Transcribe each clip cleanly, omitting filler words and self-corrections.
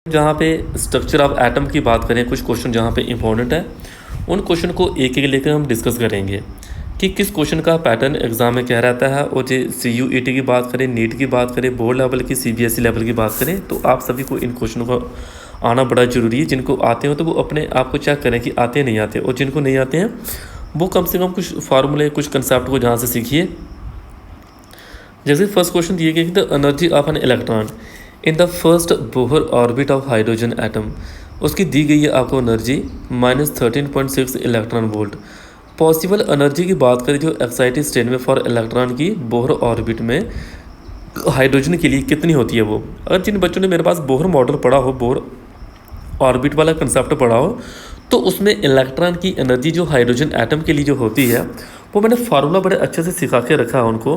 जहाँ पे structure of atom की बात करें, कुछ क्वेश्चन जहाँ पे इंपॉर्टेंट है उन क्वेश्चन को एक एक लेकर हम डिस्कस करेंगे कि किस क्वेश्चन का पैटर्न एग्जाम में क्या रहता है। और जो CUET की बात करें, नीट की बात करें, बोर्ड लेवल की, CBSE लेवल की बात करें, तो आप सभी को इन क्वेश्चनों का आना बड़ा ज़रूरी है। जिनको आते हो तो वो अपने आप को चेक करें कि आते हैं नहीं आते, और जिनको नहीं आते हैं वो कम से कम कुछ फार्मूले, कुछ कंसेप्ट को जहाँ से सीखिए। जैसे फर्स्ट क्वेश्चन दिए गए कि the energy of an electron in the first Bohr orbit of hydrogen atom, उसकी दी गई है आपको energy -13.6 electron volt. Possible energy की बात करें जो एक्साइटेड स्टेट में फॉर इलेक्ट्रॉन की बोहर ऑर्बिट में हाइड्रोजन के लिए कितनी होती है वो। अगर जिन बच्चों ने मेरे पास बोहर मॉडल पढ़ा हो, बोहर ऑर्बिट वाला कंसेप्ट पढ़ा हो, तो उसमें इलेक्ट्रॉन की एनर्जी जो हाइड्रोजन एटम के लिए जो होती है वो मैंने फार्मूला बड़े अच्छे से सिखा के रखा है उनको।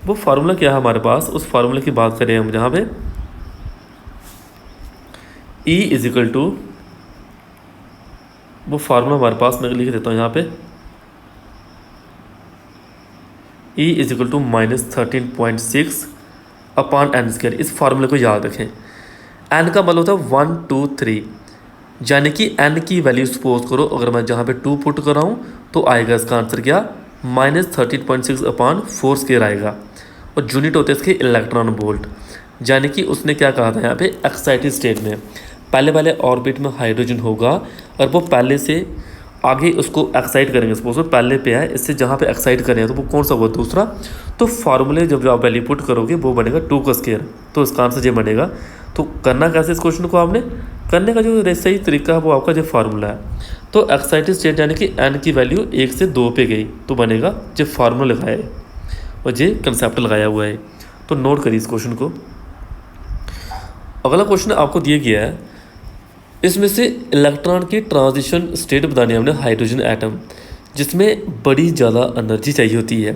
वो फार्मूला क्या है हमारे पास, उस फार्मूले की बात करें हम, जहाँ पे E इजिकल टू, वो फार्मूला हमारे पास मैं लिख देता हूँ यहाँ पे, E equal to -13.6 upon n square. इस फार्मूले को याद रखें। एन का मतलब होता है 1 2 3, यानी कि एन की वैल्यू सपोज करो अगर मैं जहाँ पे 2 पुट कर रहा हूँ तो आएगा इसका आंसर क्या, -13.6 अपॉन 4 स्क्वायर आएगा। और यूनिट होते हैं इसके इलेक्ट्रॉन वोल्ट। यानी कि उसने क्या कहा था यहाँ पे, एक्साइटेड स्टेट में पहले वाले ऑर्बिट में हाइड्रोजन होगा और वो पहले से आगे उसको एक्साइट करेंगे। सपोज पहले पे है, इससे जहाँ पे एक्साइट करें तो वो कौन सा हुआ, दूसरा। तो फार्मूले जब आप वैल्यू पुट करोगे वो बनेगा 2 का स्क्वायर, तो इसका आंसर ये बनेगा। तो करना कैसे इस क्वेश्चन को, आपने करने का जो सही तरीका है वो आपका जो फार्मूला है। तो एक्साइटेड स्टेट यानी कि एन की वैल्यू 1 से 2 पे गई तो बनेगा जो फार्मूला लगाया है और ये कंसेप्ट लगाया हुआ है। तो नोट करिए इस क्वेश्चन को। अगला क्वेश्चन आपको दिया गया है, इसमें से इलेक्ट्रॉन की ट्रांजिशन स्टेट बतानी है हमने हाइड्रोजन एटम, जिसमें बड़ी ज़्यादा एनर्जी चाहिए होती है।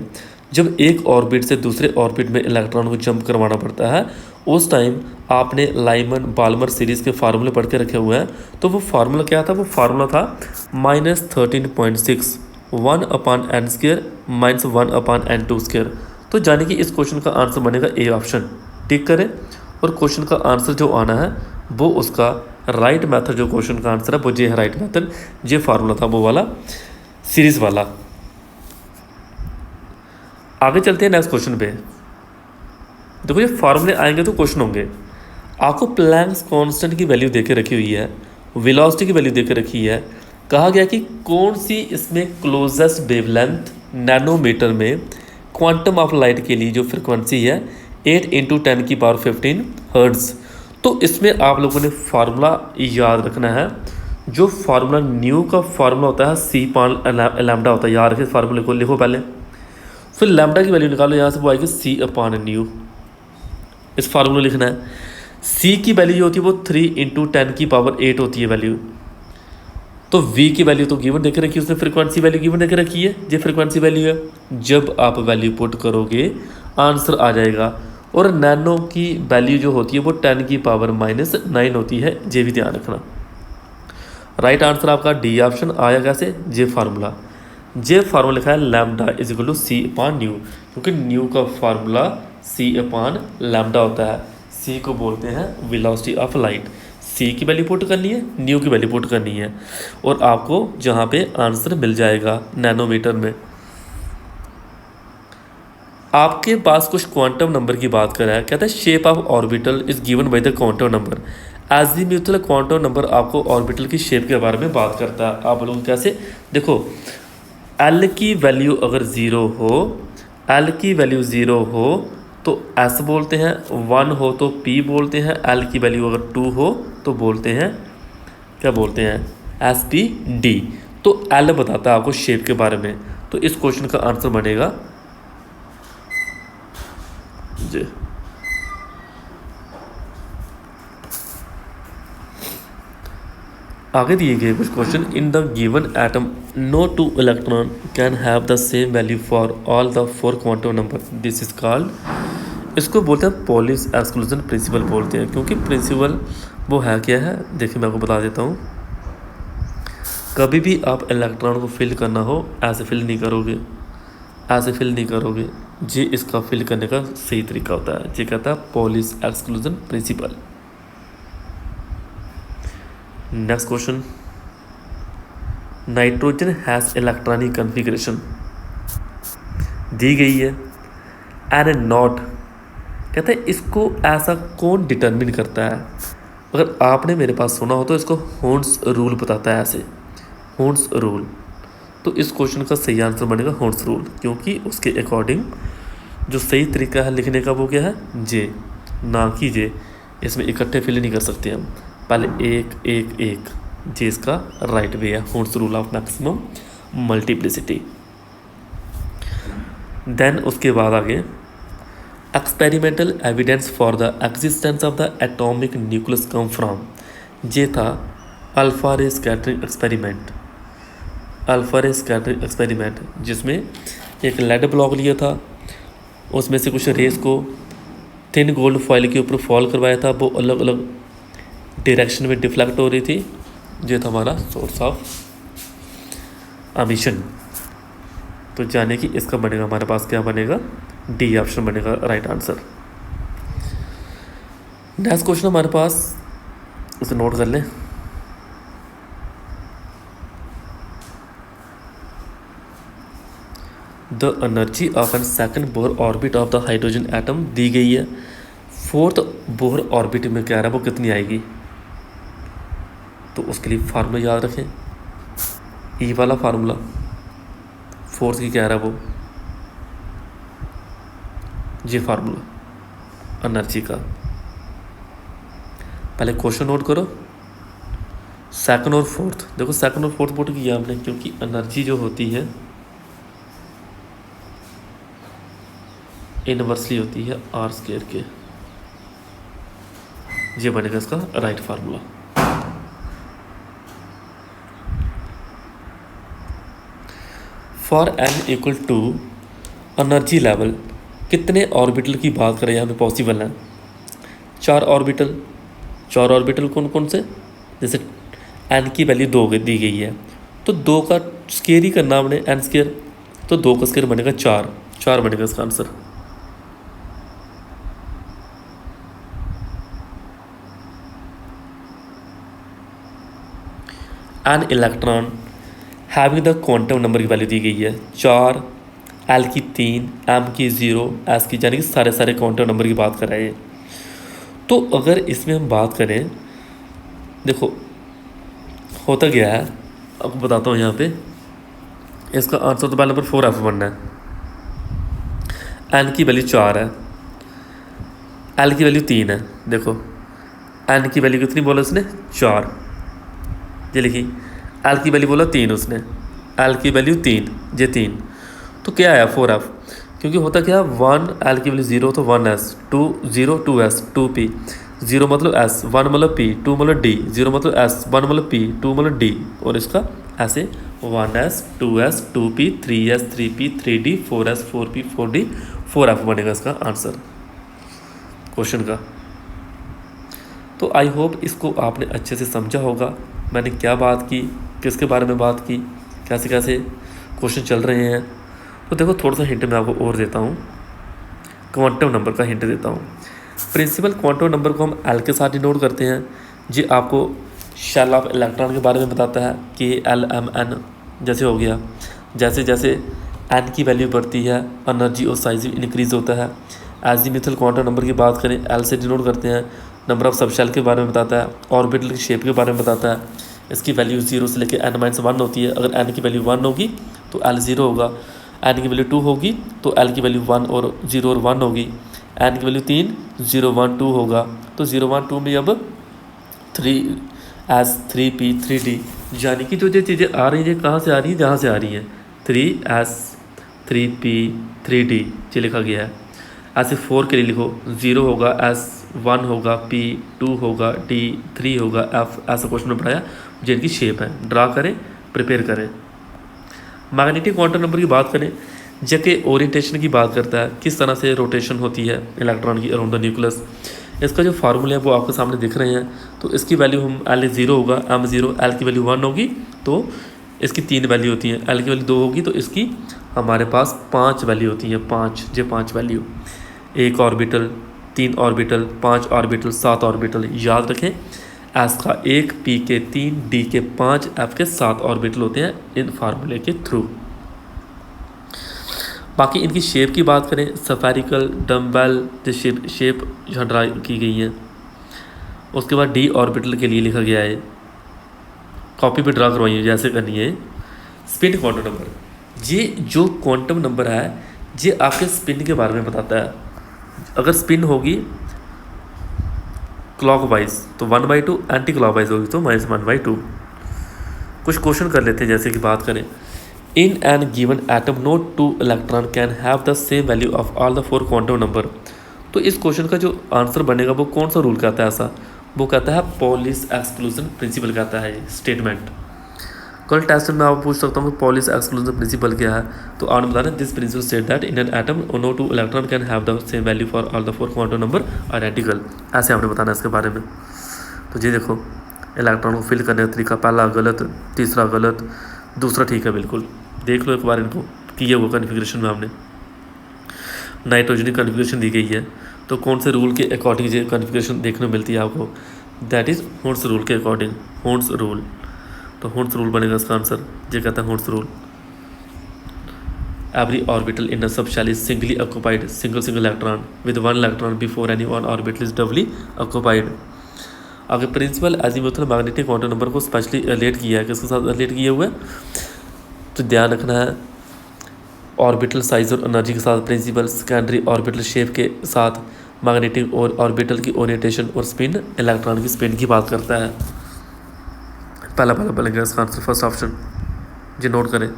जब एक ऑर्बिट से दूसरे ऑर्बिट में इलेक्ट्रॉन को जंप करवाना पड़ता है, उस टाइम आपने लाइमन बाल्मर सीरीज़ के फार्मूले पढ़ के रखे हुए हैं। तो वो फार्मूला क्या था, वो फार्मूला था -13.6 1 upon n square -1 upon n2 square. तो यानी कि इस क्वेश्चन का आंसर बनेगा ए ऑप्शन। टिक करें, और क्वेश्चन का आंसर जो आना है वो उसका राइट मेथड, जो क्वेश्चन का आंसर है वो ये है राइट मेथड। ये फार्मूला था वो वाला सीरीज वाला। आगे चलते हैं नेक्स्ट क्वेश्चन पे। देखो ये फार्मूले आएंगे तो क्वेश्चन होंगे। आपको प्लैंक्स कांस्टेंट की वैल्यू देके रखी हुई है, वेलोसिटी की वैल्यू देके रखी है। कहा गया कि कौन सी इसमें क्लोजेस्ट वेवलेंथ नैनोमीटर में क्वांटम ऑफ लाइट के लिए जो फ्रिक्वेंसी है 8 × 10⁻15 हर्ट्ज़। तो इसमें आप लोगों ने फार्मूला याद रखना है। जो फार्मूला न्यू का फार्मूला होता है C/λ होता है। याद रखें, फार्मूले को लिखो पहले, फिर लैम्डा की वैल्यू निकालो, यहाँ से वो आएगी C/न्यू। इस फार्मूला लिखना है। C की वैल्यू जो होती है वो 3 × 10⁸ होती है वैल्यू। तो V की वैल्यू तो गिवन देखे रखी है, उसने फ्रिक्वेंसी वैल्यू गिवन देखे रखी है, ये फ्रिक्वेंसी वैल्यू है। जब आप वैल्यू पुट करोगे आंसर आ जाएगा। और नैनो की वैल्यू जो होती है वो 10⁻⁹ होती है, ये भी ध्यान रखना। राइट आंसर आपका डी ऑप्शन आया। कैसे, जे फार्मूला लिखा है लैम्डा इजिकल टू C/न्यू, क्योंकि न्यू का फार्मूला C/λ होता है। C को बोलते हैं वेलोसिटी ऑफ लाइट। C की वैल्यू पुट करनी है, न्यू की वैल्यू पुट करनी है, और आपको जहाँ पे आंसर मिल जाएगा नैनोमीटर में। आपके पास कुछ क्वांटम नंबर की बात कर रहा है। कहता है shape of orbital is given by the quantum number. Azimuthal quantum number आपको ऑर्बिटल की शेप के बारे में बात करता है। आप लोग कैसे, देखो L की वैल्यू अगर 0 हो, L की वैल्यू 0 हो तो S बोलते हैं, 1 हो तो P बोलते हैं, L की वैल्यू अगर 2 हो तो बोलते हैं, क्या बोलते हैं, SPD। तो L बताता है आपको शेप के बारे में। तो इस क्वेश्चन का आंसर बनेगा जी। आगे दिए गए कुछ question, in the given atom no 2 electron can have the same value for all the 4 quantum number, this is called, इसको बोलते हैं पॉलिस एक्सक्लूजन प्रिंसिपल बोलते हैं। क्योंकि प्रिंसिपल वो है क्या है, देखिए मैं आपको बता देता हूँ। कभी भी आप इलेक्ट्रॉन को फिल करना हो ऐसे फिल नहीं करोगे, ऐसे फिल नहीं करोगे। ये इसका फिल करने का सही तरीका होता है, ये कहता है Pauli's exclusion principle. Next question, nitrogen has electronic configuration दी गई है एंड नॉट, कहते हैं इसको ऐसा कौन डिटरमिन करता है। अगर आपने मेरे पास सुना हो तो इसको होन्स रूल बताता है, ऐसे होन्स रूल। तो इस क्वेश्चन का सही आंसर बनेगा होन्स रूल, क्योंकि उसके अकॉर्डिंग जो सही तरीका है लिखने का वो क्या है, जे, ना कि जे। इसमें इकट्ठे फिल नहीं कर सकते हम, पहले एक एक एक, जे इसका राइट वे है, Hund's rule of maximum multiplicity. Then उसके बाद आगे, experimental evidence for the existence of the atomic nucleus come from, ये था alpha ray scattering experiment. Alpha ray scattering experiment जिसमें एक लेड ब्लॉक लिया था, उसमें से कुछ रेस को थिन गोल्ड फॉइल के ऊपर फॉल करवाया था, वो अलग अलग डायरेक्शन में डिफ्लेक्ट हो रही थी। ये था हमारा सोर्स ऑफ एमिशन। तो जाने कि इसका बनेगा हमारे पास क्या बनेगा, डी ऑप्शन बनेगा राइट आंसर। नेक्स्ट क्वेश्चन हमारे पास, उसे नोट कर लें, the energy of an second Bohr orbit of the hydrogen atom दी गई है। फोर्थ बोर ऑर्बिट में क्या रहा है वो कितनी आएगी, तो उसके लिए फार्मूला याद रखें, ई वाला फार्मूला। फोर्थ की क्या रहा है वो, ये फार्मूला एनर्जी का। पहले क्वेश्चन नोट करो, सेकंड और फोर्थ, देखो सेकंड और फोर्थ पुट किया हमने, क्योंकि एनर्जी जो होती है इनवर्सली होती है आर स्क्वायर के। ये बनेगा इसका right formula. For n equal to energy level, कितने ऑर्बिटल की बात करें यहाँ पे पॉसिबल है, 4 ऑर्बिटल। 4 ऑर्बिटल कौन कौन से, जैसे एन की वैल्यू 2 दी गई है, तो 2 का स्क्वायर ही करना हमने, एन स्क्वायर, तो 2 का स्क्वायर बनेगा 4, 4 बनेगा इसका answer. An electron having the quantum number की वैल्यू दी गई है 4, एल की 3, एम की 0, एस की, यानी कि सारे सारे क्वांटम नंबर की बात कर रहे हैं। तो अगर इसमें हम बात करें, देखो होता क्या है, आपको बताता हूँ यहाँ पे, इसका आंसर तो पहले नंबर 4F बनना है। एन की वैल्यू 4 है, एल की वैल्यू 3 है। देखो एन की वैल्यू कितनी बोला उसने, 4, ये लिखी। एल की वैल्यू बोला 3 उसने, एल की वैल्यू 3, ये 3, तो क्या आया 4F। क्योंकि होता क्या, 1 एल की वैल्यू 0 तो 1S, 2 0 2S 2P, 0 मतलब S, 1 मतलब P, 2 मतलब D, 0 मतलब S, 1 मतलब P, 2 मतलब D, और इसका ऐसे 1S 2S 2P 3S 3P 3D 4S 4P 4D 4F बनेगा इसका आंसर क्वेश्चन का। तो आई होप इसको आपने अच्छे से समझा होगा, मैंने क्या बात की, किसके बारे में बात की, कैसे कैसे क्वेश्चन चल रहे हैं। तो देखो थोड़ा सा हिंट मैं आपको और देता हूँ, क्वांटम नंबर का हिंट देता हूँ। प्रिंसिपल क्वांटम नंबर को हम एल के साथ डिनोट करते हैं, जी आपको शेल ऑफ इलेक्ट्रॉन के बारे में बताता है कि LMN जैसे हो गया। जैसे जैसे एन की वैल्यू बढ़ती है एनर्जी और साइज इंक्रीज़ होता है। एजीमुथल क्वांटम नंबर की बात करें, एल से डिनोट करते हैं। नंबर ऑफ सबशेल के बारे में बताता है, ऑर्बिटल की शेप के बारे में बताता है। इसकी वैल्यू 0 से लेकर n-1 होती है। अगर n की वैल्यू 1 होगी तो L 0 होगा, n की वैल्यू 2 होगी तो L की वैल्यू 1 और 0 और 1 होगी, n की वैल्यू 3 0 1 2 होगा। तो 0 1 2 में अब 3S 3P 3D, यानी कि जो ये चीज़ें आ रही हैं कहाँ से आ रही हैं, जहाँ से आ रही हैं 3S 3P 3D ये लिखा गया है। ऐसे 4 के लिए लिखो, 0 होगा S, 1 होगा P, 2 होगा D, 3 होगा F, ऐसा क्वेश्चन में पढ़ाया जिनकी शेप है। ड्रा करें, प्रिपेयर करें। मैग्नेटिक क्वांटम नंबर की बात करें, जबकि ओरिएंटेशन की बात करता है, किस तरह से रोटेशन होती है इलेक्ट्रॉन की अराउंड द न्यूक्लियस। इसका जो फार्मूला है वो आपके सामने दिख रहे हैं। तो इसकी वैल्यू हम L 0 होगा, M 0, L की वैल्यू 1 होगी तो इसकी 3 वैल्यू होती हैं, L की वैल्यू 2 होगी तो इसकी हमारे पास 5 वैल्यू होती हैं, 5 जो 5 value, 1 orbital, 3 orbital, 5 orbital, 7 orbital. याद रखें एस का 1, पी के 3, डी के 5, एफ के 7 ऑर्बिटल होते हैं इन फार्मूले के थ्रू। बाकी इनकी शेप की बात करें, सफेरिकल, डम्बेल जो शेप यहाँ ड्रा की गई है। उसके बाद डी ऑर्बिटल के लिए लिखा गया है, कॉपी पे ड्रा करवाई है जैसे करनी है। स्पिन क्वांटम नंबर, ये जो क्वांटम नंबर है ये आपके स्पिन के बारे में बताता है। अगर स्पिन होगी क्लॉकवाइज तो 1/2, एंटी क्लॉकवाइज होगी तो -1/2। कुछ क्वेश्चन कर लेते हैं, जैसे कि बात करें, in an given atom no 2 electron can have the same value of all the 4 quantum number. तो इस क्वेश्चन का जो आंसर बनेगा वो कौन सा रूल कहता है ऐसा? वो कहता है पॉलिस एक्सक्लूजन प्रिंसिपल कहता है ये स्टेटमेंट। कल टेस्ट में आप पूछ सकता हूँ कि पॉलिस एक्सक्लूजन प्रिंसिपल क्या है, तो आपने बताना this principle state that in an atom no 2 electron can have the same value for all the 4 quantum number identical. ऐसे आपने बताना इसके बारे में। तो ये देखो, इलेक्ट्रॉन को फिल करने का तरीका, पहला गलत, तीसरा गलत, दूसरा ठीक है बिल्कुल। देख लो एक बार इनको, किया हुआ कन्फिग्रेशन में हमने नाइट्रोजन कन्फिग्रेशन दी गई है, तो कौन से रूल के अकॉर्डिंग ये कन्फिग्रेशन देखने को मिलती है आपको? दैट इज़ होर्न्स रूल के अकॉर्डिंग, होर्न्स रूल। तो होर्न्स रूल बनेगा इसका आंसर, ये कहता है होर्न्स rule. Every orbital in a sub shell is singly occupied, single electron with 1 electron before any one orbital is doubly occupied. अगर principal azimuthal magnetic quantum number को स्पेशली रिलेट किया है, किसके साथ रिलेट किया हुआ है? तो ध्यान रखना है ऑर्बिटल साइज और एनर्जी के साथ, प्रिंसिपल सेकेंडरी ऑर्बिटल शेप के साथ, मैग्नेटिक और ऑर्बिटल की ओरिएंटेशन और स्पिन, इलेक्ट्रॉन की स्पिन की बात करता है। पहला बनेगा इसका आंसर फर्स्ट ऑप्शन, जी नोट करें।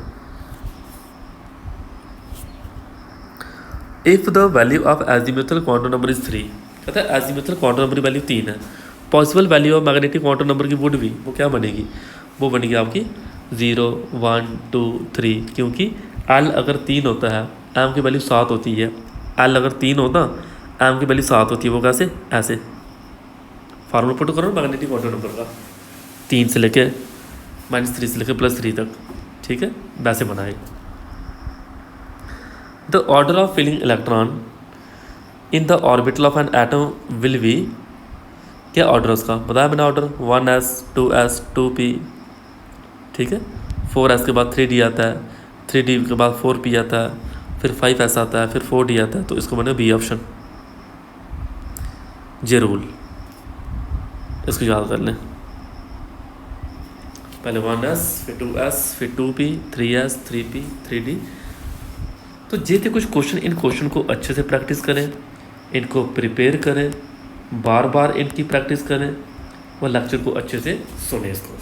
If the value of azimuthal quantum number is 3, कहता है एजीमुथल क्वांटम नंबर की वैल्यू 3 है, possible value of magnetic quantum number की वुड भी, वो क्या बनेगी? वो बनेगी आपकी 0, 1, 2, 3, क्योंकि एल अगर 3 होता है, एम की वैल्यू 7 होती है। एल अगर 3 होता, एम की वैल्यू 7 होती है। वो कैसे? ऐसे फार्मूला पुट करो मैग्नेटिक क्वांटम नंबर का, 3 से लेके -3 से लेके +3 तक, ठीक है, वैसे बनाए। The order of filling electron in the orbital of an atom will be, क्या ऑर्डर है उसका बताया मैंने? ऑर्डर 1s, 2s, 2p, ठीक है। 4s के बाद 3d आता है, 3d के बाद 4p आता है, फिर 5s आता है, फिर 4d आता है, तो इसको बने बी ऑप्शन। ये रूल इसको याद कर लें, पहले 1s, फिर 2s, फिर 2p, 3s, 3p, 3d। तो ये थे कुछ क्वेश्चन। इन क्वेश्चन को अच्छे से प्रैक्टिस करें, इनको प्रिपेयर करें, बार बार इनकी प्रैक्टिस करें और लेक्चर को अच्छे से सुने इसको।